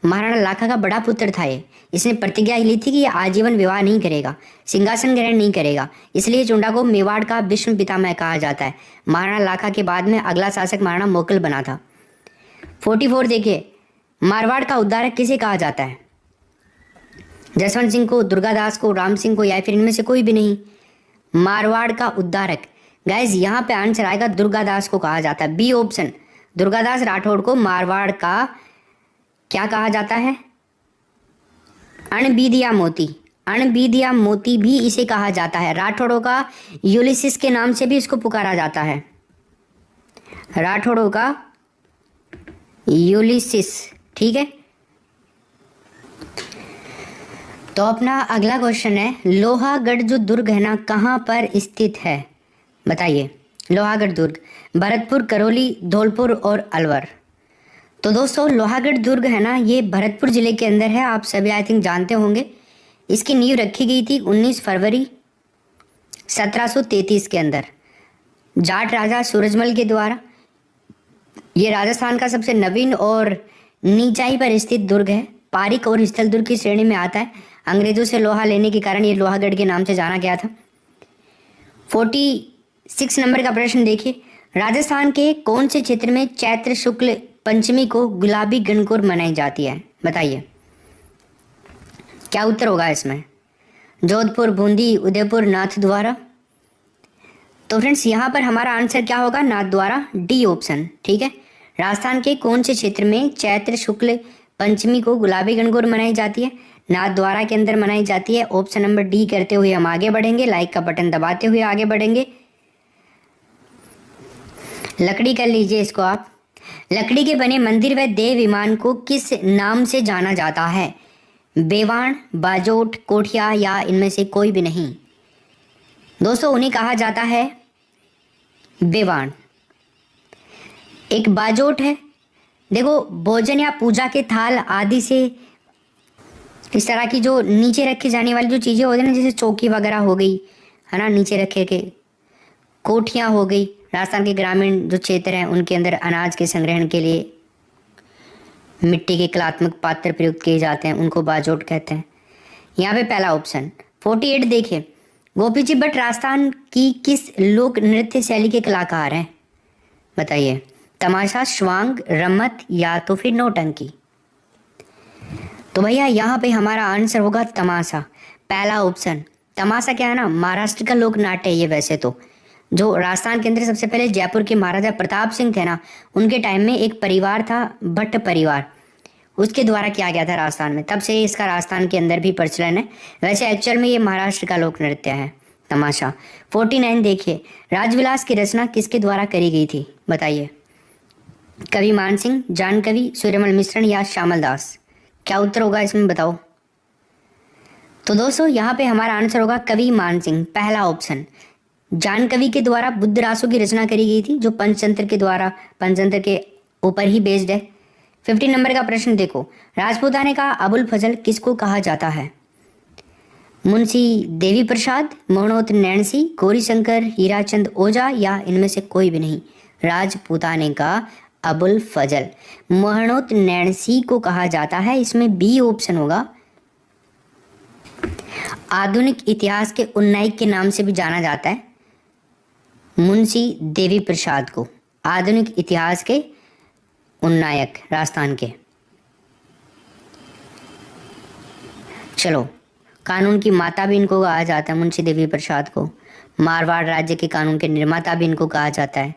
महाराणा लाखा का बड़ा पुत्र था ये। इसने प्रतिज्ञा ली थी कि ये आजीवन विवाह नहीं करेगा, सिंहासन ग्रहण नहीं करेगा, इसलिए चुंडा को मेवाड़ का भीष्म पितामह कहा जाता है। महाराणा लाखा के बाद में अगला शासक महाराणा मोकल बना था। 44 देखिए, मारवाड़ का उद्धारक किसे कहा जाता है? जसवंत सिंह को, दुर्गादास को, राम सिंह को या फिर इनमें से कोई भी नहीं। मारवाड़ का उद्धारक गाइज यहाँ पे आंसर आएगा दुर्गादास को कहा जाता है। B option. दुर्गादास राठौड़ को मारवाड़ का क्या कहा जाता है? अणबीदिया मोती। अणबीदिया मोती भी इसे कहा जाता है। राठौड़ों का यूलिसिस के नाम से भी इसको पुकारा जाता है। राठौड़ों का यूलिसिस, ठीक है। तो अपना अगला क्वेश्चन है, लोहागढ़ जो दुर्ग है ना कहाँ पर स्थित है? बताइए। लोहागढ़ दुर्ग भरतपुर, करौली, धौलपुर और अलवर। तो दोस्तों लोहागढ़ दुर्ग है ना ये भरतपुर जिले के अंदर है। आप सभी आई थिंक जानते होंगे। इसकी नींव रखी गई थी 19 फरवरी 1733 के अंदर जाट राजा सूरजमल के द्वारा। ये राजस्थान का सबसे नवीन और नीचाई पर स्थित दुर्ग है। पारिक और स्थल दुर्ग की श्रेणी में आता है। अंग्रेजों से लोहा लेने के कारण ये लोहागढ़ के नाम से जाना गया था। 46 नंबर का प्रश्न देखिए, राजस्थान के कौन से क्षेत्र में चैत्र शुक्ल पंचमी को गुलाबी गणगौर मनाई जाती है? बताइए। क्या उत्तर होगा इसमें? जोधपुर, बूंदी, उदयपुर, नाथद्वारा। तो फ्रेंड्स यहाँ पर हमारा आंसर क्या होगा? नाथद्वारा, डी ऑप्शन, ठीक है। राजस्थान के कौन से क्षेत्र में चैत्र शुक्ल पंचमी को गुलाबी गणगौर मनाई जाती है? नाथद्वारा के अंदर मनाई जाती है। ऑप्शन नंबर डी करते हुए हम आगे बढ़ेंगे। लाइक का बटन दबाते हुए आगे बढ़ेंगे। लकड़ी कर लीजिए इसको आप। लकड़ी के बने मंदिर व देव विमान को किस नाम से जाना जाता है? बेवाण, बाजोट, कोठिया या इनमें से कोई भी नहीं। दोस्तों उन्हें कहा जाता है बेवाण। एक बाजोट है, देखो भोजन या पूजा के थाल आदि से इस तरह की जो नीचे रखी जाने वाली जो चीज़ें होती हैं ना, जैसे चौकी वगैरह हो गई है ना, नीचे रखे के। कोठियाँ हो गई, राजस्थान के ग्रामीण जो क्षेत्र हैं उनके अंदर अनाज के संग्रहण के लिए मिट्टी के कलात्मक पात्र प्रयुक्त किए जाते हैं, उनको बाजोट कहते हैं। यहाँ पे पहला ऑप्शन। 48 देखिए, गोपी जी भट्ट राजस्थान की किस लोक नृत्य शैली के कलाकार हैं? बताइए। तमाशा, श्वांग, रम्मत या तो फिर नौटंकी। तो भैया यहाँ पे हमारा आंसर होगा तमाशा, पहला ऑप्शन। तमाशा क्या है ना, महाराष्ट्र का लोक नाट्य है ये। वैसे तो जो राजस्थान के अंदर सबसे पहले जयपुर के महाराजा प्रताप सिंह थे ना, उनके टाइम में एक परिवार था भट्ट परिवार, उसके द्वारा किया गया था राजस्थान में, तब से इसका राजस्थान के अंदर भी प्रचलन है। वैसे एक्चुअल में ये महाराष्ट्र का लोक नृत्य है तमाशा। 49 देखिए, राजविलास की रचना किसके द्वारा करी गई थी बताइए। कवि मानसिंह, जानकवि, सूर्यमल मिश्रण या श्यामल दास? क्या उत्तर होगा इसमें बताओ। तो दोस्तों यहाँ पे हमारा आंसर होगा कवि मानसिंह, पहला ऑप्शन। जानकवि के द्वारा बुद्ध रासों की रचना करी गई थी, जो पंचतंत्र के द्वारा, पंचतंत्र के ऊपर ही बेस्ड है। 50 नंबर का प्रश्न देखो, राजपूताने का अबुल फजल किसको कहा जाता है? मुंशी देवी प्रसाद, मोहनोत नैणसी, गौरीशंकर, हीराचंद ओझा या इनमें से कोई भी नहीं? राजपूताने का अबुल फजल मोहनोत नैणसी को कहा जाता है, इसमें बी ऑप्शन होगा। आधुनिक इतिहास के उन्नायक के नाम से भी जाना जाता है मुंशी देवी प्रसाद को, आधुनिक इतिहास के उन्नायक राजस्थान के। चलो, कानून की माता भी इनको कहा जाता है मुंशी देवी प्रसाद को। मारवाड़ राज्य के कानून के निर्माता भी इनको कहा जाता है।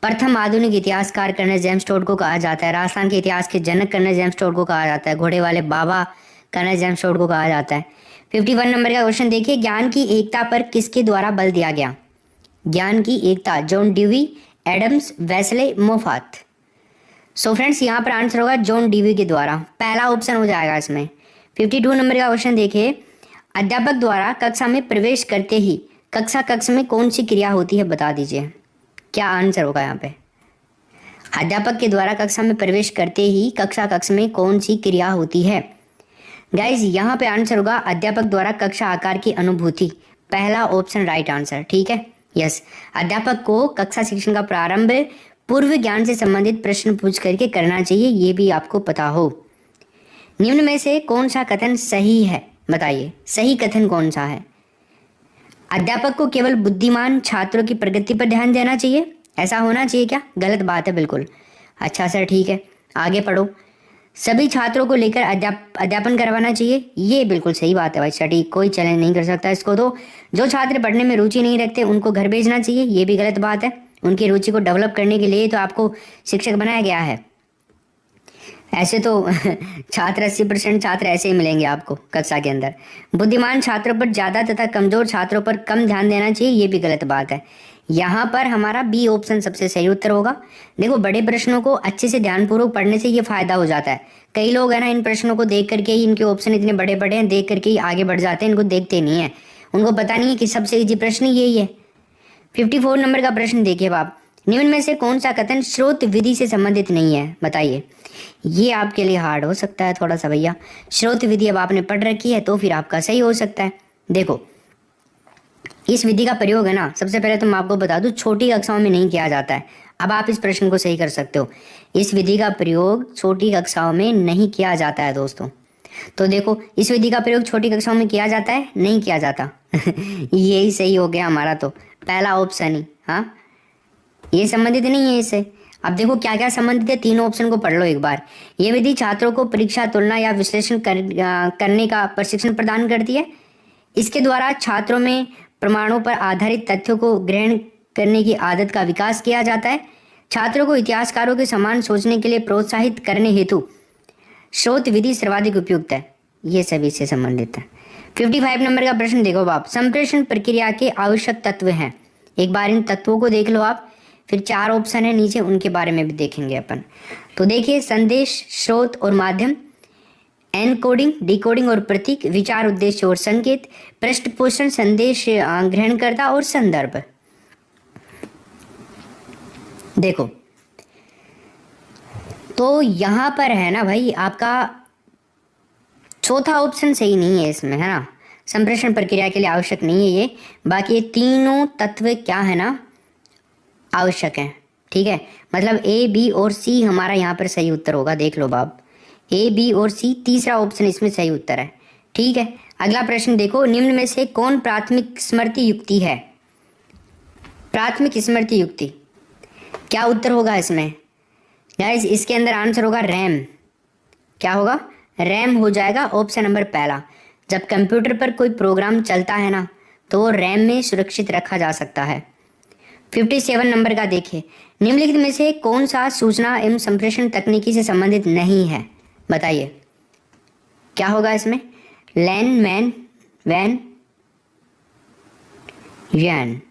प्रथम आधुनिक इतिहासकार कर्नल जेम्स टोड को कहा जाता है। राजस्थान के इतिहास के जनक कर्नल जेम्स टोड को कहा जाता है। घोड़े वाले बाबा कर्नल जेम्स टोड को कहा जाता है। 51 नंबर का क्वेश्चन देखिए, ज्ञान की एकता पर किसके द्वारा बल दिया गया? ज्ञान की एकता, John Dewey, Adams, Wesley, Moffat? So friends यहाँ पर आंसर होगा जॉन ड्यूवी के द्वारा, पहला ऑप्शन हो जाएगा इसमें। 52 नंबर का क्वेश्चन देखिए, अध्यापक द्वारा कक्षा में प्रवेश करते ही कक्षा कक्ष में कौन सी क्रिया होती है बता दीजिए। क्या आंसर होगा यहाँ पे? अध्यापक के द्वारा कक्षा में प्रवेश करते ही कक्षा कक्ष में कौन सी क्रिया होती है? गाइज यहाँ पे आंसर होगा अध्यापक द्वारा कक्षा आकार की अनुभूति, पहला ऑप्शन राइट आंसर। ठीक है, यस। अध्यापक को कक्षा शिक्षण का प्रारंभ पूर्व ज्ञान से संबंधित प्रश्न पूछ करके करना चाहिए, ये भी आपको पता हो। निम्न में से कौन सा कथन सही है बताइए, सही कथन कौन सा है? अध्यापक को केवल बुद्धिमान छात्रों की प्रगति पर ध्यान देना चाहिए, ऐसा होना चाहिए क्या? गलत बात है बिल्कुल। अच्छा सर ठीक है, आगे पढ़ो। सभी छात्रों को लेकर अध्यापन करवाना चाहिए, ये बिल्कुल सही बात है भाई, सटीक, कोई चैलेंज नहीं कर सकता इसको। तो जो छात्र पढ़ने में रुचि नहीं रखते उनको घर भेजना चाहिए, ये भी गलत बात है। उनकी रुचि को डेवलप करने के लिए तो आपको शिक्षक बनाया गया है। ऐसे तो छात्र 80% छात्र ऐसे ही मिलेंगे आपको कक्षा के अंदर। बुद्धिमान छात्रों पर ज़्यादा तथा कमज़ोर छात्रों पर कम ध्यान देना चाहिए, ये भी गलत बात है। यहाँ पर हमारा बी ऑप्शन सबसे सही उत्तर होगा। देखो, बड़े प्रश्नों को अच्छे से ध्यानपूर्वक पढ़ने से ये फायदा हो जाता है। कई लोग है ना, इन प्रश्नों को देख करके ही, इनके ऑप्शन इतने बड़े बड़े हैं, देख करके ही आगे बढ़ जाते हैं, इनको देखते नहीं है, उनको पता नहीं है कि सबसे ईजी प्रश्न यही है। 54 नंबर का प्रश्न देखिए आप, निम्न में से कौन सा कथन स्रोत विधि से संबंधित नहीं है बताइए। ये आपके लिए हार्ड हो सकता है थोड़ा सा भैया। स्रोत विधि अब आपने पढ़ रखी है तो फिर आपका सही हो सकता है। देखो, इस विधि का प्रयोग है ना, सबसे पहले तो मैं आपको बता दूं, छोटी कक्षाओं में नहीं किया जाता है। अब आप इस प्रश्न को सही कर सकते हो, इस विधि का प्रयोग छोटी कक्षाओं में नहीं किया जाता है दोस्तों। तो देखो, इस विधि का प्रयोग छोटी कक्षाओं में किया जाता है, नहीं किया जाता। यही सही हो गया हमारा, तो पहला ऑप्शन ही। हाँ, ये संबंधित नहीं है इससे। अब देखो क्या क्या संबंधित है, तीनों ऑप्शन को पढ़ लो एक बार। ये विधि छात्रों को परीक्षा, तुलना या विश्लेषण करने का प्रशिक्षण प्रदान करती है। इसके द्वारा छात्रों में प्रमाणों पर आधारित तथ्यों को ग्रहण करने की आदत का विकास किया जाता है। छात्रों को इतिहासकारों के समान सोचने के लिए प्रोत्साहित करने हेतु स्रोत विधि सर्वाधिक उपयुक्त है। ये सभी से संबंधित है। 55 नंबर का प्रश्न देखो बाप, संप्रेषण प्रक्रिया के आवश्यक तत्व हैं। एक बार इन तत्वों को देख लो आप, फिर 4 ऑप्शन है नीचे, उनके बारे में भी देखेंगे अपन। तो देखिए, संदेश, स्रोत और माध्यम, एनकोडिंग, डिकोडिंग और प्रतीक, विचार, उद्देश्य और संकेत, पृष्ठपोषण, संदेश ग्रहणकर्ता और संदर्भ। देखो, तो यहां पर है ना भाई, आपका चौथा ऑप्शन सही नहीं है इसमें, है ना। संप्रेषण प्रक्रिया के लिए आवश्यक नहीं है ये। बाकी ये तीनों तत्व क्या है ना, आवश्यक है। ठीक है, मतलब ए, बी और सी हमारा यहाँ पर सही उत्तर होगा। देख लो बाप, ए, बी और सी, तीसरा ऑप्शन इसमें सही उत्तर है। ठीक है, अगला प्रश्न देखो, निम्न में से कौन प्राथमिक स्मृति युक्ति है? प्राथमिक स्मृति युक्ति, क्या उत्तर होगा इसमें? गाइस, इसके अंदर आंसर होगा रैम। क्या होगा? रैम हो जाएगा ऑप्शन नंबर पहला। जब कंप्यूटर पर कोई प्रोग्राम चलता है ना तो वो रैम में सुरक्षित रखा जा सकता है। 57 नंबर का देखिए, निम्नलिखित में से कौन सा सूचना एवं संप्रेषण तकनीकी से संबंधित नहीं है, बताइए क्या होगा इसमें। लैन, मैन, वैन, यन,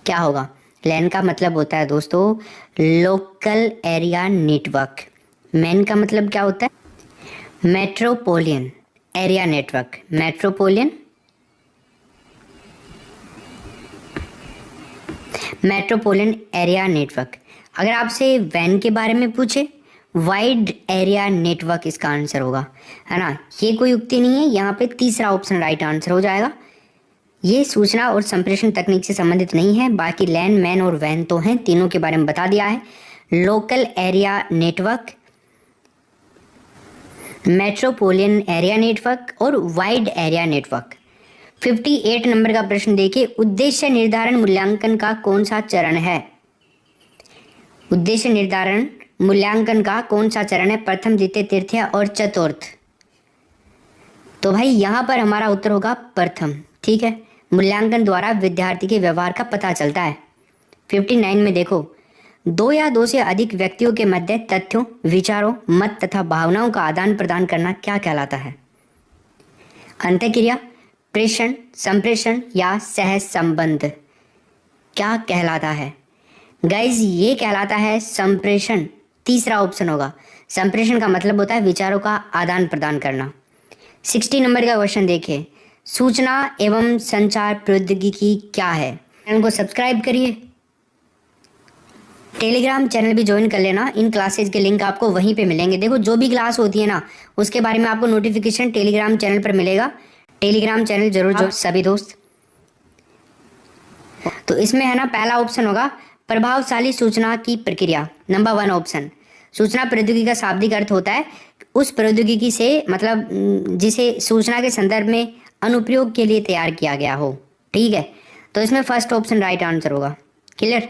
क्या होगा। लैन का मतलब होता है दोस्तों लोकल एरिया नेटवर्क। मैन का मतलब क्या होता है, metropolitan area network. Metropolitan area network. अगर आपसे वैन के बारे में पूछे, वाइड एरिया नेटवर्क इसका आंसर होगा, है ना। ये कोई युक्ति नहीं है, यहाँ पे तीसरा ऑप्शन राइट आंसर हो जाएगा। ये सूचना और संप्रेषण तकनीक से संबंधित नहीं है। बाकी लैन, मैन और वैन तो हैं, तीनों के बारे में बता दिया है। Local area network, metropolitan area network और वाइड एरिया नेटवर्क। 58 नंबर का प्रश्न देखिए, उद्देश्य निर्धारण मूल्यांकन का कौन सा चरण है। उद्देश्य निर्धारण मूल्यांकन का कौन सा चरण है, प्रथम, द्वितीय, तृतीय और चतुर्थ। तो भाई यहाँ पर हमारा उत्तर होगा प्रथम, ठीक है। मूल्यांकन द्वारा विद्यार्थी के व्यवहार का पता चलता है। 59 में देखो, दो या दो से अधिक व्यक्तियों के मध्य तथ्यों, विचारों, मत तथा भावनाओं का आदान प्रदान करना क्या कहलाता है। अंतःक्रिया, प्रेषण, संप्रेषण या सहज संबंध क्या कहलाता है। गाइज ये कहलाता है संप्रेषण, तीसरा ऑप्शन होगा। संप्रेषण का मतलब होता है विचारों का आदान प्रदान करना। 60 नंबर का क्वेश्चन देखिए, सूचना एवं संचार प्रौद्योगिकी क्या है। चैनल को सब्सक्राइब करिए, टेलीग्राम चैनल भी ज्वाइन कर लेना। इन क्लासेस के लिंक आपको वहीं पे मिलेंगे। देखो जो भी क्लास होती है ना उसके बारे में आपको नोटिफिकेशन टेलीग्राम चैनल पर मिलेगा। टेलीग्राम चैनल जरूर जो सभी दोस्त। तो इसमें है ना पहला ऑप्शन होगा प्रभावशाली सूचना की प्रक्रिया। Number 1 option. सूचना प्रौद्योगिकी का शाब्दिक अर्थ होता है उस प्रौद्योगिकी से मतलब जिसे सूचना के संदर्भ में अनुप्रयोग के लिए तैयार किया गया हो, ठीक है। तो इसमें फर्स्ट ऑप्शन राइट आंसर होगा। क्लियर।